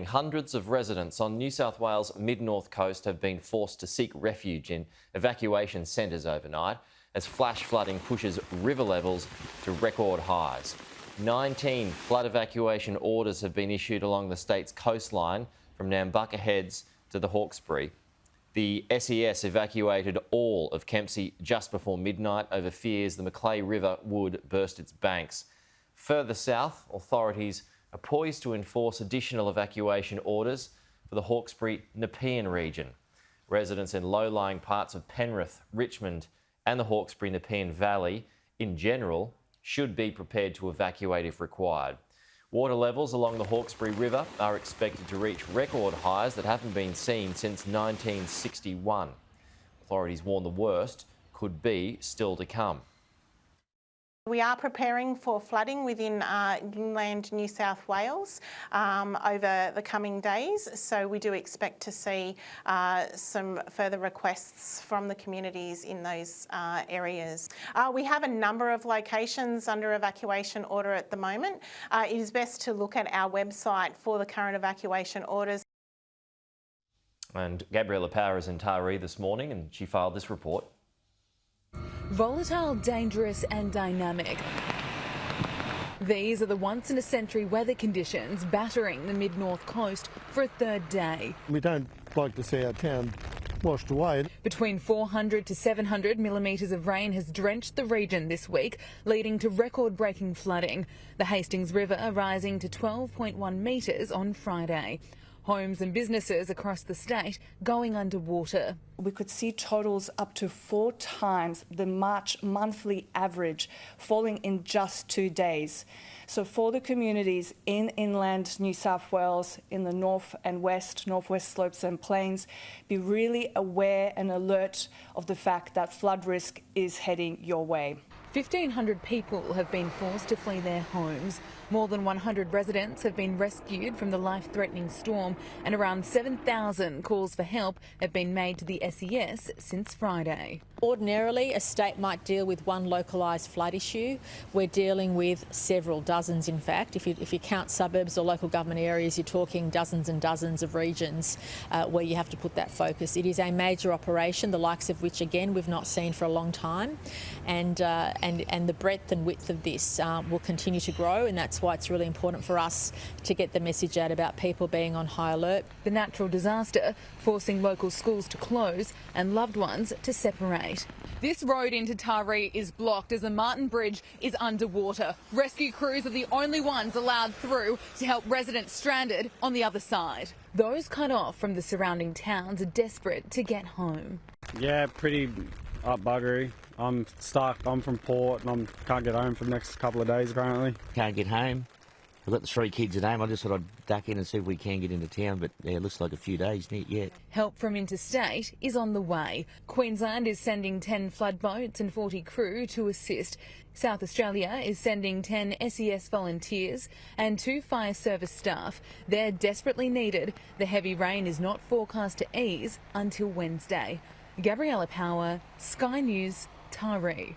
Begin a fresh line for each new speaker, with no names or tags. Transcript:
hundreds of residents on New South Wales' mid-north coast have been forced to seek refuge in evacuation centres overnight as flash flooding pushes river levels to record highs. 19 flood evacuation orders have been issued along the state's coastline from Nambucca Heads to the Hawkesbury. The SES evacuated all of Kempsey just before midnight over fears the Macleay River would burst its banks. Further south, authorities are poised to enforce additional evacuation orders for the Hawkesbury Nepean region. Residents in low-lying parts of Penrith, Richmond and the Hawkesbury Nepean Valley in general should be prepared to evacuate if required. Water levels along the Hawkesbury River are expected to reach record highs that haven't been seen since 1961. Authorities warn the worst could be still to come.
We are preparing for flooding within inland New South Wales over the coming days, so we do expect to see some further requests from the communities in those areas. We have a number of locations under evacuation order at the moment. It is best to look at our website for the current evacuation orders.
And Gabriella Power is in Taree this morning and she filed this report.
Volatile, dangerous and dynamic. These are the once-in-a-century weather conditions battering the mid-north coast for a third day.
We don't like to see our town washed away. Between
400 to 700 millimetres of rain has drenched the region this week, leading to record-breaking flooding. The Hastings River rising to 12.1 metres on Friday. Homes and businesses across the state going underwater.
We could see totals up to 4 times the March monthly average falling in just 2 days. So for the communities in inland New South Wales, in the north and northwest slopes and plains, be really aware and alert of the fact that flood risk is heading your way.
1,500 people have been forced to flee their homes. More than 100 residents have been rescued from the life-threatening storm, and around 7,000 calls for help have been made to the SES since Friday.
Ordinarily, a state might deal with one localised flood issue. We're dealing with several, dozens in fact. If you count suburbs or local government areas, you're talking dozens and dozens of regions where you have to put that focus. It is a major operation, the likes of which, again, we've not seen for a long time. And the breadth and width of this will continue to grow, and that's why it's really important for us to get the message out about people being on high alert.
The natural disaster forcing local schools to close and loved ones to separate. This road into Taree is blocked as the Martin Bridge is underwater. Rescue crews are the only ones allowed through to help residents stranded on the other side. Those cut off from the surrounding towns are desperate to get home.
Yeah, pretty buggery. I'm stuck. I'm from Port and I can't get home for the next couple of days currently.
Can't get home. I've got the 3 kids at home. I just thought I'd duck in and see if we can get into town, but yeah, it looks like a few days yet.
Help from interstate is on the way. Queensland is sending 10 flood boats and 40 crew to assist. South Australia is sending 10 SES volunteers and 2 fire service staff. They're desperately needed. The heavy rain is not forecast to ease until Wednesday. Gabriella Power, Sky News, Taree.